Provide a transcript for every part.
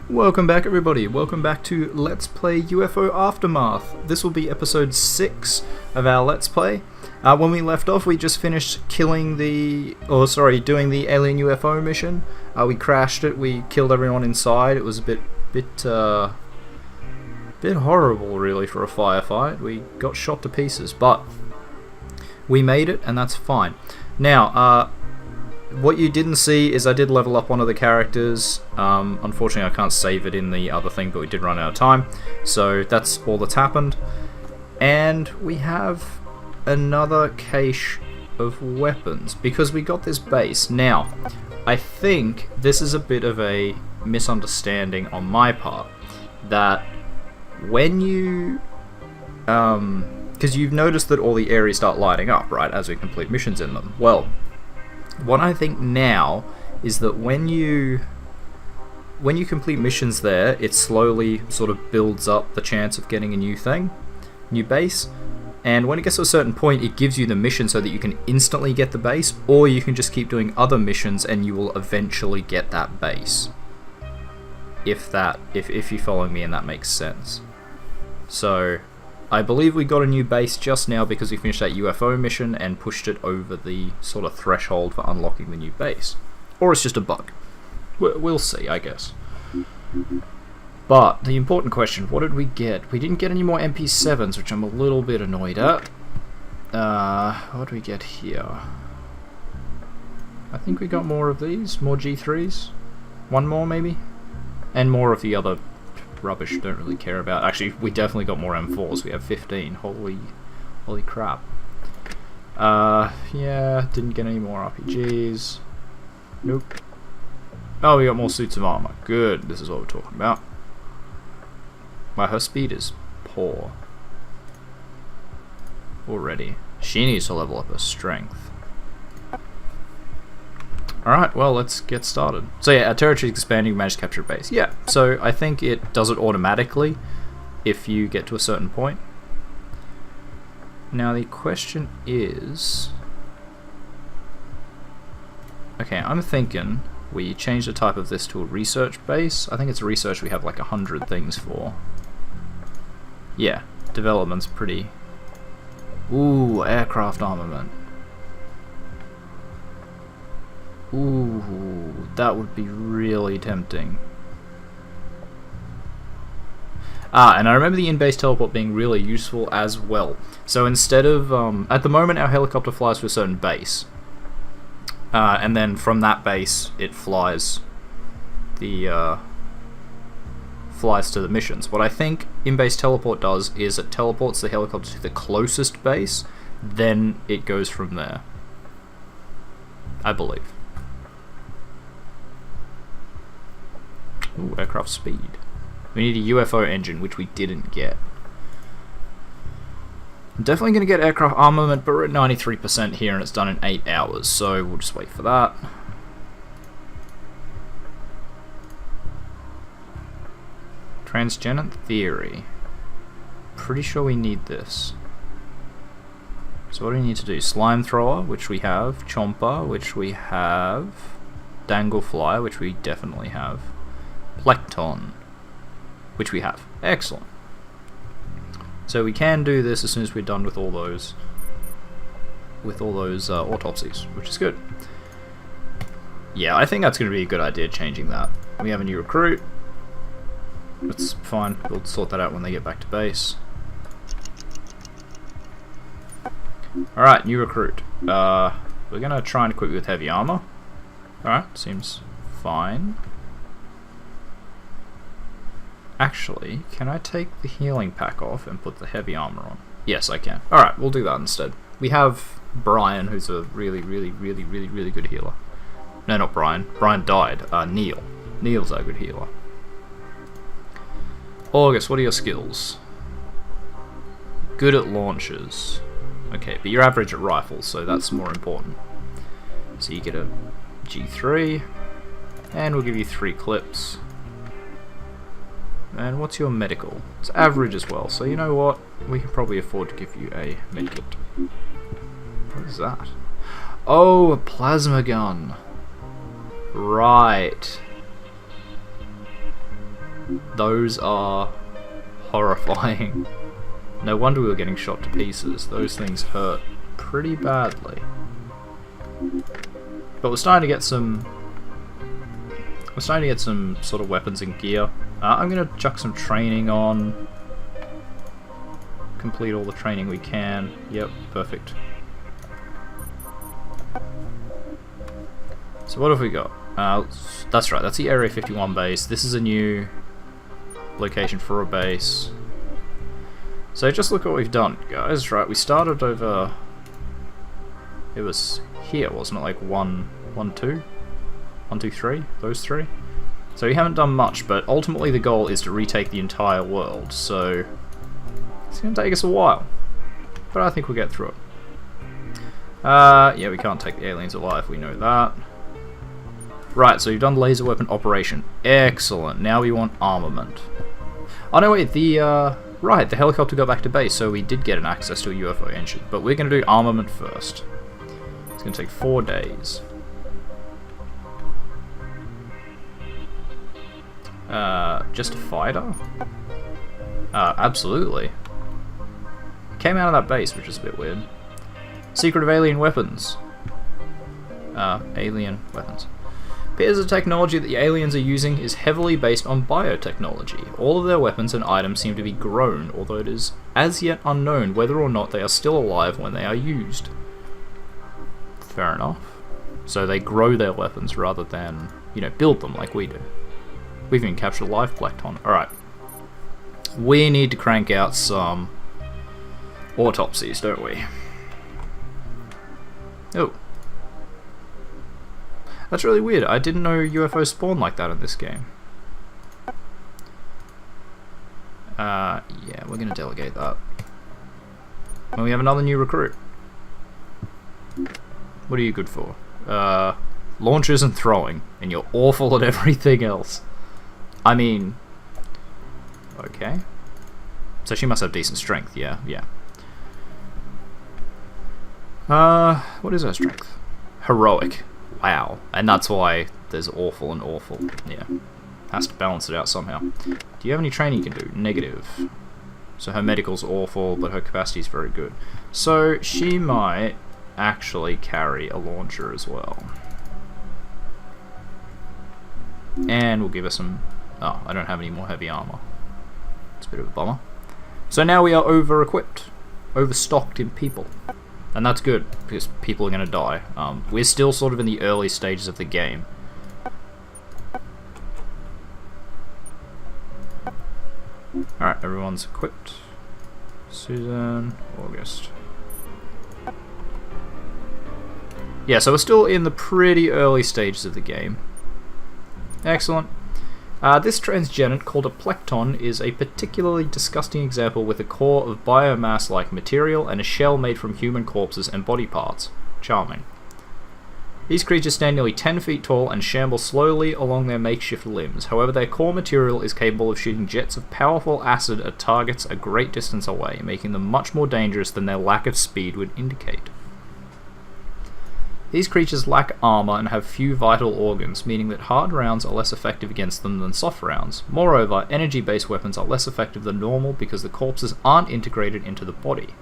Welcome back everybody, welcome back to Let's Play UFO Aftermath. This will be episode 6 of our Let's Play. When we left off we just finished doing the alien UFO mission. We crashed it, we killed everyone inside. It was a bit horrible really for a firefight. We got shot to pieces, but we made it and that's fine. Now, what you didn't see is I did level up one of the characters. Unfortunately I can't save it in the other thing, but we did run out of time. So that's all that's happened. And we have another cache of weapons, because we got this base. Now, I think this is a bit of a misunderstanding on my part, that when you... because you've noticed that all the areas start lighting up, right, as we complete missions in them. Well, what I think now is that when you complete missions there, it slowly sort of builds up the chance of getting a new base, and when it gets to a certain point it gives you the mission so that you can instantly get the base, or you can just keep doing other missions and you will eventually get that base. If you follow me and that makes sense. So I believe we got a new base just now because we finished that UFO mission and pushed it over the sort of threshold for unlocking the new base. Or it's just a bug. We'll see, I guess. But the important question, what did we get? We didn't get any more MP7s, which I'm a little bit annoyed at. What did we get here? I think we got more of these, more G3s. One more maybe? And more of the other rubbish don't really care about. Actually, we definitely got more M4s. We have 15. Holy crap. Yeah, didn't get any more RPGs. Nope. Oh, we got more suits of armor. Good, this is what we're talking about. Wow, her speed is poor already. She needs to level up her strength. Alright, well, let's get started. So yeah, our territory is expanding, we managed to capture a base. Yeah, so I think it does it automatically if you get to a certain point. Now the question is... Okay, I'm thinking we change the type of this to a research base. I think it's research we have like 100 things for. Yeah, development's pretty... Ooh, aircraft armament. Ooh, that would be really tempting. And I remember the in-base teleport being really useful as well. So instead of... at the moment our helicopter flies to a certain base. And then from that base it flies the... flies to the missions. What I think in-base teleport does is it teleports the helicopter to the closest base, then it goes from there. I believe. Ooh, aircraft speed. We need a UFO engine, which we didn't get. I'm definitely going to get aircraft armament, but we're at 93% here and it's done in 8 hours, so we'll just wait for that. Transgenic theory. Pretty sure we need this. So what do we need to do? Slime thrower, which we have. Chomper, which we have. Dangle flyer, which we definitely have. Plecton, which we have. Excellent. So we can do this as soon as we're done with all those autopsies, which is good. Yeah, I think that's going to be a good idea, changing that. We have a new recruit. That's fine. We'll sort that out when they get back to base. Alright, new recruit. We're going to try and equip you with heavy armor. Alright, seems fine. Actually, can I take the healing pack off and put the heavy armor on? Yes, I can. Alright, we'll do that instead. We have Brian, who's a really good healer. No, not Brian. Brian died. Neil. Neil's our good healer. August, what are your skills? Good at launches. Okay, but you're average at rifles, so that's more important. So you get a G3, and we'll give you 3 clips. And what's your medical? It's average as well, so you know what? We can probably afford to give you a medkit. What is that? Oh, a plasma gun. Right. Those are horrifying. No wonder we were getting shot to pieces. Those things hurt pretty badly. But we're starting to get some... We're starting to get some sort of weapons and gear. I'm going to chuck some training on. Complete all the training we can. Yep, perfect. So what have we got? That's right, that's the Area 51 base. This is a new location for a base. So just look what we've done, guys. Right, we started over... It was here, wasn't it? Like 1, 2? 1, 2, 3? Those three? So we haven't done much, but ultimately the goal is to retake the entire world, so... It's going to take us a while. But I think we'll get through it. Yeah, we can't take the aliens alive, we know that. Right, so you've done laser weapon operation. Excellent. Now we want armament. Oh no, wait, right, the helicopter got back to base, so we did get an access to a UFO engine. But we're going to do armament first. It's going to take 4 days. Just a fighter? Absolutely. Came out of that base, which is a bit weird. Secret of alien weapons. Alien weapons. Appears the technology that the aliens are using is heavily based on biotechnology. All of their weapons and items seem to be grown, although it is as yet unknown whether or not they are still alive when they are used. Fair enough. So they grow their weapons rather than, you know, build them like we do. We've even captured a live Plecton. Alright. We need to crank out some autopsies, don't we? Oh. That's really weird. I didn't know UFOs spawn like that in this game. Yeah, we're going to delegate that. And we have another new recruit. What are you good for? Launchers and throwing. And you're awful at everything else. I mean... Okay. So she must have decent strength, yeah. What is her strength? Heroic. Wow. And that's why there's awful and awful. Yeah. Has to balance it out somehow. Do you have any training you can do? Negative. So her medical's awful, but her capacity's very good. So she might actually carry a launcher as well. And we'll give her some... Oh, I don't have any more heavy armor. It's a bit of a bummer. So now we are over-equipped. Overstocked in people. And that's good, because people are going to die. We're still sort of in the early stages of the game. Alright, everyone's equipped. Susan, August. Yeah, so we're still in the pretty early stages of the game. Excellent. This transgenic, called a Plecton, is a particularly disgusting example with a core of biomass-like material and a shell made from human corpses and body parts. Charming. These creatures stand nearly 10 feet tall and shamble slowly along their makeshift limbs. However, their core material is capable of shooting jets of powerful acid at targets a great distance away, making them much more dangerous than their lack of speed would indicate. These creatures lack armor and have few vital organs, meaning that hard rounds are less effective against them than soft rounds. Moreover, energy-based weapons are less effective than normal because the corpses aren't integrated into the body.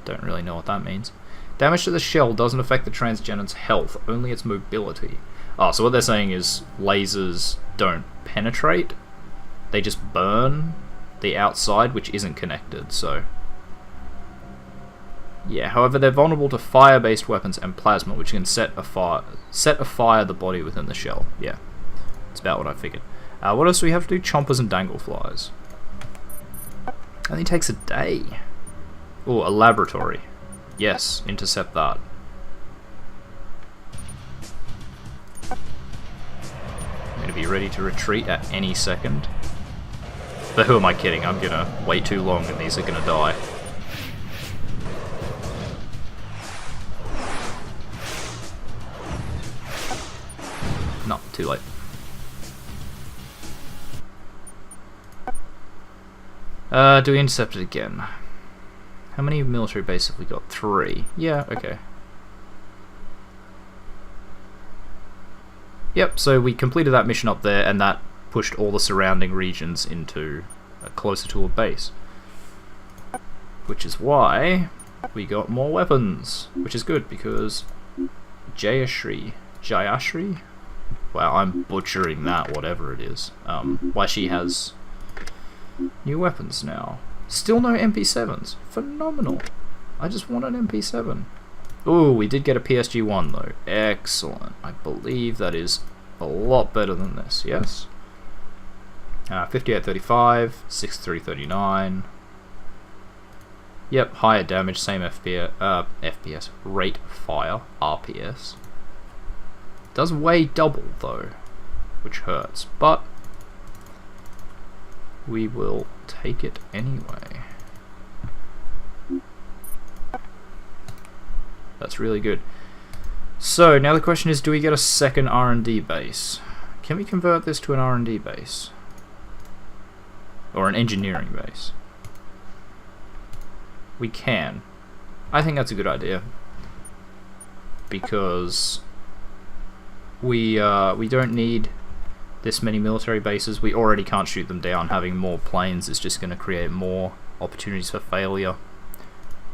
Don't really know what that means. Damage to the shell doesn't affect the transgenit's health, only its mobility. Oh, so what they're saying is lasers don't penetrate, they just burn the outside, which isn't connected, so... Yeah, however, they're vulnerable to fire-based weapons and plasma, which can set afire the body within the shell. Yeah, that's about what I figured. What else do we have to do? Chompers and dangleflies. Only takes a day. Oh, a laboratory. Yes, intercept that. I'm going to be ready to retreat at any second. But who am I kidding? I'm going to wait too long and these are going to die. No, too late. Do we intercept it again? How many military bases have we got? 3. Yeah, okay. Yep, so we completed that mission up there, and that pushed all the surrounding regions into closer to a base. Which is why we got more weapons, which is good because Jayashri, wow, I'm butchering that, whatever it is. Why she has new weapons now. Still no MP7s. Phenomenal. I just want an MP7. Ooh, we did get a PSG-1 though. Excellent. I believe that is a lot better than this, yes? 5835, 6339. Yep, higher damage, same FPS, rate fire, RPS. Does weigh double though, which hurts, but we will take it anyway. That's really good. So now the question is, do we get a second R&D base? Can we convert this to an R&D base? Or an engineering base? We can. I think that's a good idea. Because we don't need this many military bases. We already can't shoot them down. Having more planes is just going to create more opportunities for failure.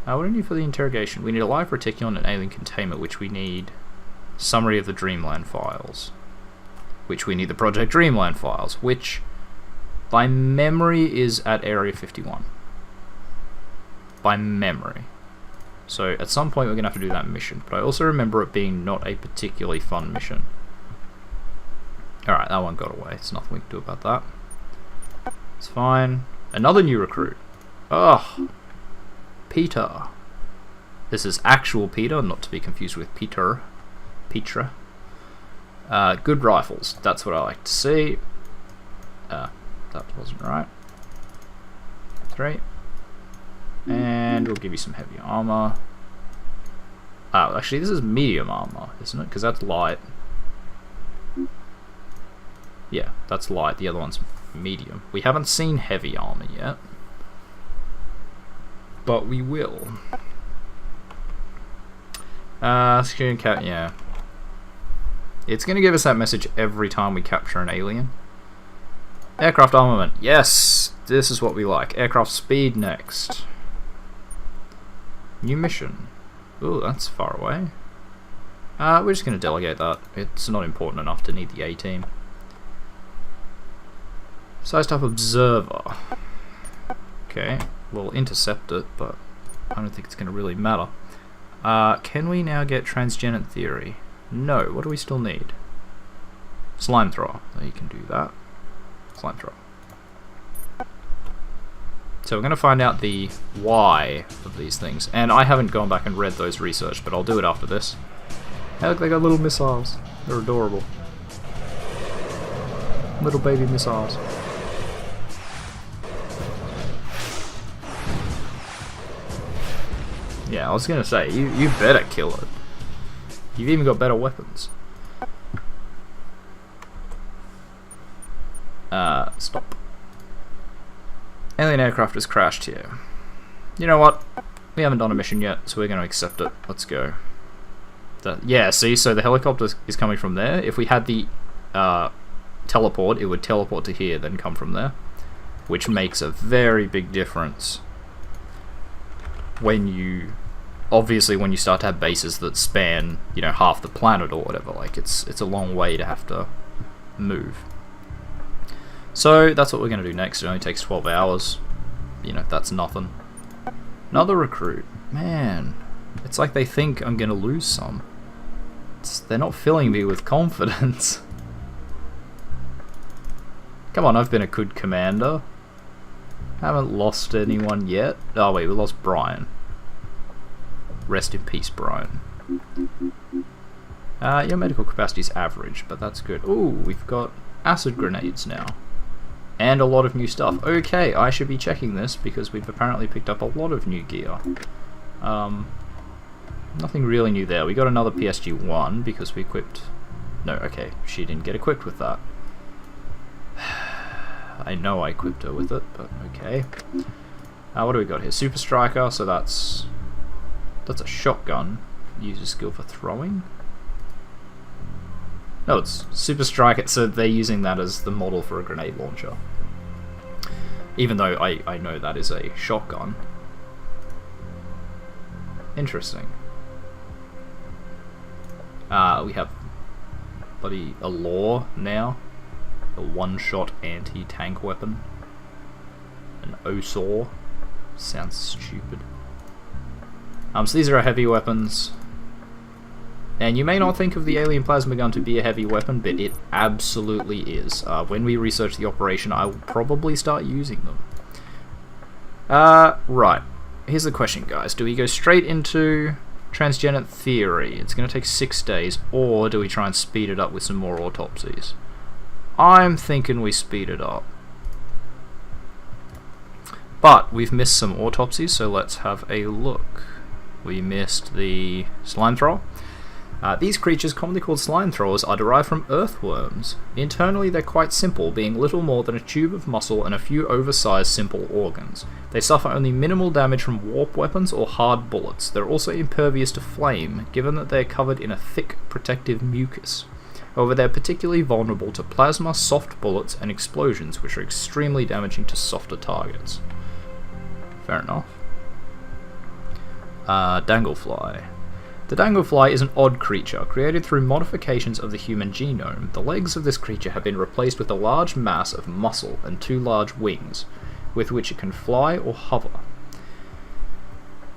What do we need for the interrogation? We need a live reticulum and alien containment, which we need summary of the Dreamland files. Which we need the Project Dreamland files, which by memory is at Area 51. By memory. So at some point we're going to have to do that mission. But I also remember it being not a particularly fun mission. Alright, that one got away. There's nothing we can do about that. It's fine. Another new recruit. Ugh. Peter. This is actual Peter, not to be confused with Peter. Petra. Good rifles. That's what I like to see. That wasn't right. 3. And we'll give you some heavy armor. Oh, actually, this is medium armor, isn't it? Because that's light. Yeah, that's light. The other one's medium. We haven't seen heavy armor yet. But we will. Yeah. It's going to give us that message every time we capture an alien. Aircraft armament. Yes! This is what we like. Aircraft speed next. New mission. Ooh, that's far away. We're just going to delegate that. It's not important enough to need the A-team. Size type observer. Okay, we'll intercept it, but I don't think it's going to really matter. Can we now get transgenic theory? No, what do we still need? Slime thrower. You can do that. Slime thrower. So we're going to find out the why of these things. And I haven't gone back and read those research, but I'll do it after this. Hey, look, they got little missiles. They're adorable. Little baby missiles. Yeah, I was going to say, you better kill it. You've even got better weapons. Stop. Alien aircraft has crashed here. You know what? We haven't done a mission yet, so we're going to accept it. Let's go. Yeah, see, so the helicopter is coming from there. If we had the teleport, it would teleport to here, then come from there. Which makes a very big difference when you... Obviously, when you start to have bases that span, you know, half the planet or whatever, like, it's a long way to have to move. So, that's what we're going to do next. It only takes 12 hours. You know, that's nothing. Another recruit. Man, it's like they think I'm going to lose some. They're not filling me with confidence. Come on, I've been a good commander. Haven't lost anyone yet. Oh wait, we lost Brian. Rest in peace, Brian. Your medical capacity is average, but that's good. Ooh, we've got acid grenades now. And a lot of new stuff. Okay, I should be checking this because we've apparently picked up a lot of new gear. Nothing really new there. We got another PSG-1 because we equipped... No, okay, she didn't get equipped with that. I know I equipped her with it, but okay. What do we got here? Super Striker, so that's a shotgun. User skill for throwing. No, it's Super Striker, so they're using that as the model for a grenade launcher. Even though I know that is a shotgun. Interesting. We have a law now. A one-shot anti-tank weapon. An OSAW. Sounds stupid. So these are our heavy weapons. And you may not think of the alien plasma gun to be a heavy weapon, but it absolutely is. When we research the operation, I will probably start using them. Right. Here's the question, guys. Do we go straight into transgenic theory? It's going to take 6 days. Or do we try and speed it up with some more autopsies? I'm thinking we speed it up. But we've missed some autopsies, so let's have a look. We missed the slime thrower. These creatures, commonly called slime throwers, are derived from earthworms. Internally, they're quite simple, being little more than a tube of muscle and a few oversized simple organs. They suffer only minimal damage from warp weapons or hard bullets. They're also impervious to flame, given that they're covered in a thick, protective mucus. However, they're particularly vulnerable to plasma, soft bullets, and explosions, which are extremely damaging to softer targets. Fair enough. Danglefly. The danglefly is an odd creature, created through modifications of the human genome. The legs of this creature have been replaced with a large mass of muscle and 2 large wings, with which it can fly or hover.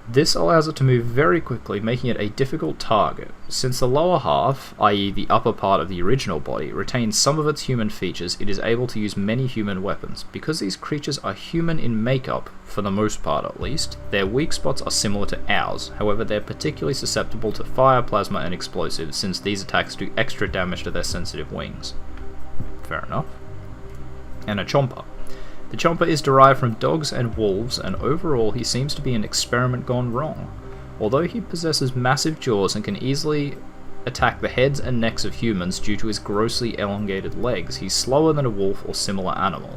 This allows it to move very quickly, making it a difficult target. Since the lower half, i.e. the upper part of the original body, retains some of its human features, it is able to use many human weapons. Because these creatures are human in makeup, for the most part at least, their weak spots are similar to ours. However, they're particularly susceptible to fire, plasma, and explosives, since these attacks do extra damage to their sensitive wings. Fair enough. And a chomper. The chomper is derived from dogs and wolves, and overall he seems to be an experiment gone wrong. Although he possesses massive jaws and can easily attack the heads and necks of humans due to his grossly elongated legs, he's slower than a wolf or similar animal.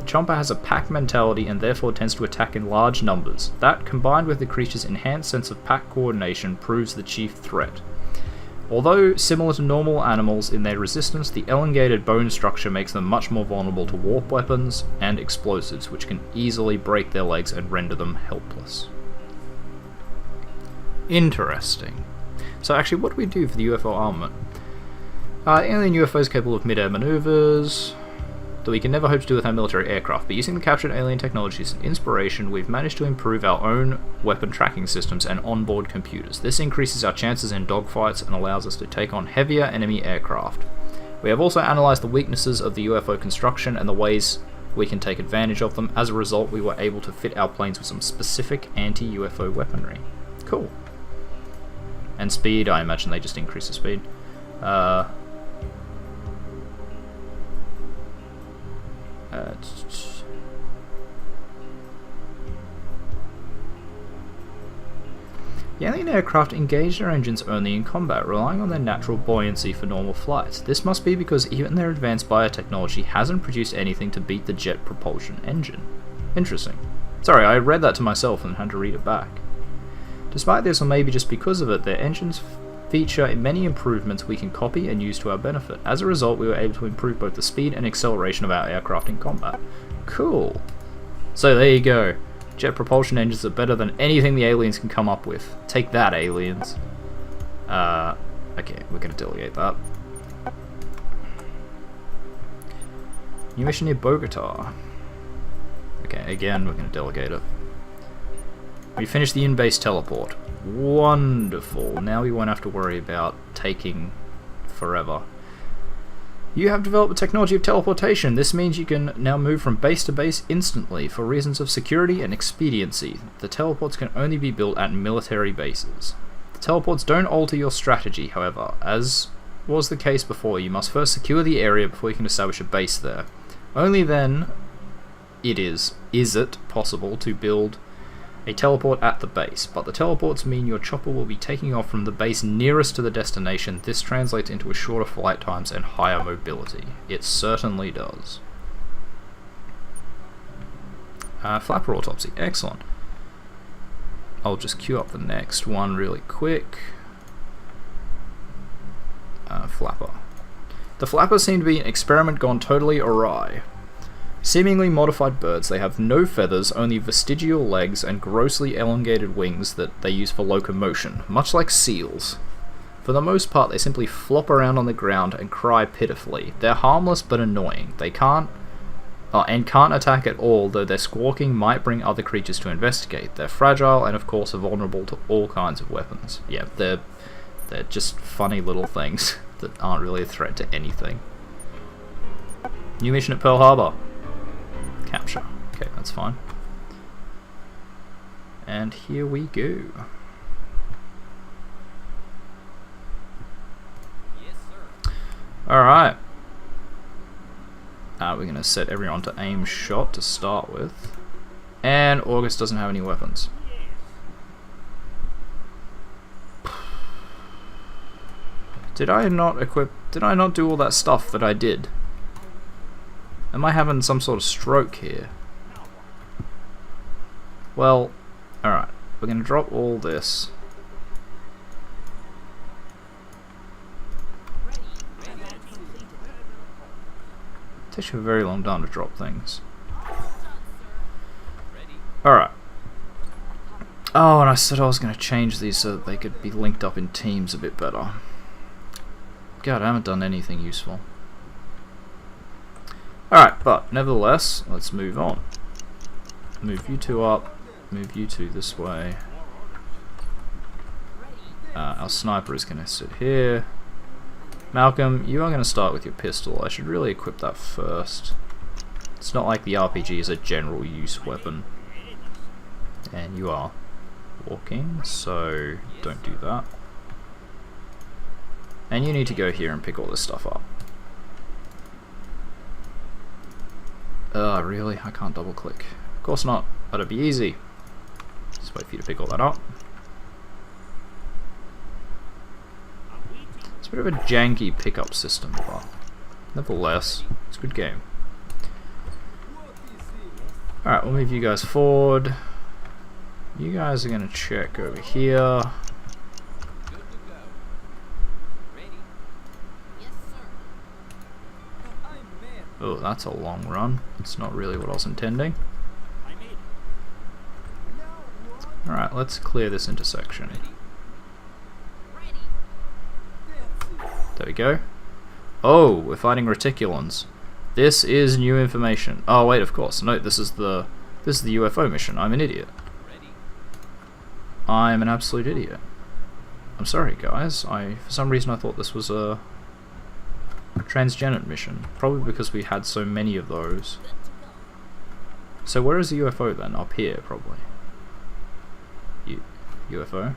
The chomper has a pack mentality and therefore tends to attack in large numbers. That, combined with the creature's enhanced sense of pack coordination, proves the chief threat. Although similar to normal animals in their resistance, the elongated bone structure makes them much more vulnerable to warp weapons and explosives, which can easily break their legs and render them helpless. Interesting. So actually, what do we do for the UFO armament? Alien UFOs capable of mid-air maneuvers, that we can never hope to do with our military aircraft, but using the captured alien technologies as inspiration, we've managed to improve our own weapon tracking systems and onboard computers. This increases our chances in dogfights and allows us to take on heavier enemy aircraft. We have also analysed the weaknesses of the UFO construction and the ways we can take advantage of them. As a result, we were able to fit our planes with some specific anti-UFO weaponry. Cool. And speed, I imagine they just increase the speed. The alien aircraft engage their engines only in combat, relying on their natural buoyancy for normal flights. This must be because even their advanced biotechnology hasn't produced anything to beat the jet propulsion engine. Interesting. Sorry, I read that to myself and had to read it back. Despite this, or maybe just because of it, their engines feature many improvements we can copy and use to our benefit. As a result, we were able to improve both the speed and acceleration of our aircraft in combat. Cool. So there you go. Jet propulsion engines are better than anything the aliens can come up with. Take that, aliens. Okay, we're going to delegate that. New mission near Bogota. Okay, again, we're going to delegate it. We finished the in-base teleport. Wonderful. Now we won't have to worry about taking forever. You have developed the technology of teleportation. This means you can now move from base to base instantly for reasons of security and expediency. The teleports can only be built at military bases. The teleports don't alter your strategy, however. As was the case before, you must first secure the area before you can establish a base there. Only then is it possible to build a teleport at the base, but the teleports mean your chopper will be taking off from the base nearest to the destination. This translates into a shorter flight times and higher mobility. It certainly does. Flapper autopsy, excellent. I'll just queue up the next one really quick. Flapper. The flappers seem to be an experiment gone totally awry. Seemingly modified birds, they have no feathers, only vestigial legs and grossly elongated wings that they use for locomotion, much like seals. For the most part, they simply flop around on the ground and cry pitifully. They're harmless but annoying. They can't attack at all, though their squawking might bring other creatures to investigate. They're fragile and of course are vulnerable to all kinds of weapons. Yeah, they're just funny little things that aren't really a threat to anything. New mission at Pearl Harbor. Capture. Okay, that's fine. And here we go. Yes, sir. Alright. We're going to set everyone to aim shot to start with. And August doesn't have any weapons. Did I not do all that stuff that I did? Am I having some sort of stroke here? Well, alright. We're going to drop all this. It takes you a very long time to drop things. Alright. Oh, and I said I was going to change these so that they could be linked up in teams a bit better. God, I haven't done anything useful. Alright, but nevertheless, let's move on. Move you two up, move you two this way. Our sniper is going to sit here. Malcolm, you are going to start with your pistol. I should really equip that first. It's not like the RPG is a general use weapon. And you are walking, so don't do that. And you need to go here and pick all this stuff up. Really? I can't double click. Of course not. That'd be easy. Just wait for you to pick all that up. It's a bit of a janky pickup system, but nevertheless, it's a good game. Alright, we'll move you guys forward. You guys are going to check over here. Oh, that's a long run. It's not really what I was intending. Alright, let's clear this intersection. There we go. Oh, we're fighting reticulans. This is new information. Oh wait, of course. No, this is the UFO mission. I'm an idiot. I'm an absolute idiot. I'm sorry, guys. For some reason I thought this was a transgenic mission. Probably because we had so many of those. So where is the UFO then? Up here, probably. UFO?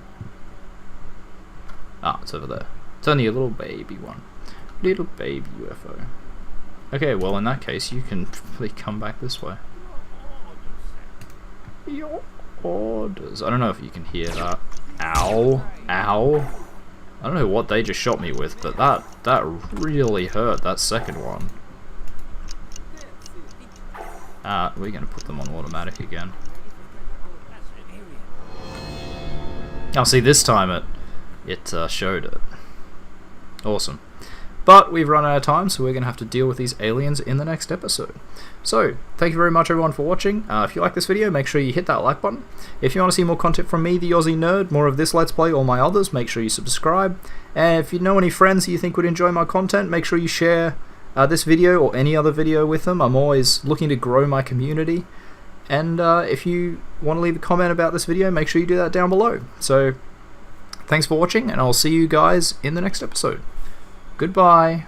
Ah, it's over there. It's only a little baby one. Little baby UFO. Okay, well in that case you can probably come back this way. Your orders. I don't know if you can hear that. Ow. Ow. I don't know what they just shot me with, but that really hurt, that second one. We're gonna put them on automatic again. Oh, see, this time it showed it. Awesome. But we've run out of time, so we're going to have to deal with these aliens in the next episode. So, thank you very much everyone for watching. If you like this video, make sure you hit that like button. If you want to see more content from me, the Aussie Nerd, more of this Let's Play or my others, make sure you subscribe. And if you know any friends you think would enjoy my content, make sure you share this video or any other video with them. I'm always looking to grow my community. And if you want to leave a comment about this video, make sure you do that down below. So, thanks for watching, and I'll see you guys in the next episode. Goodbye.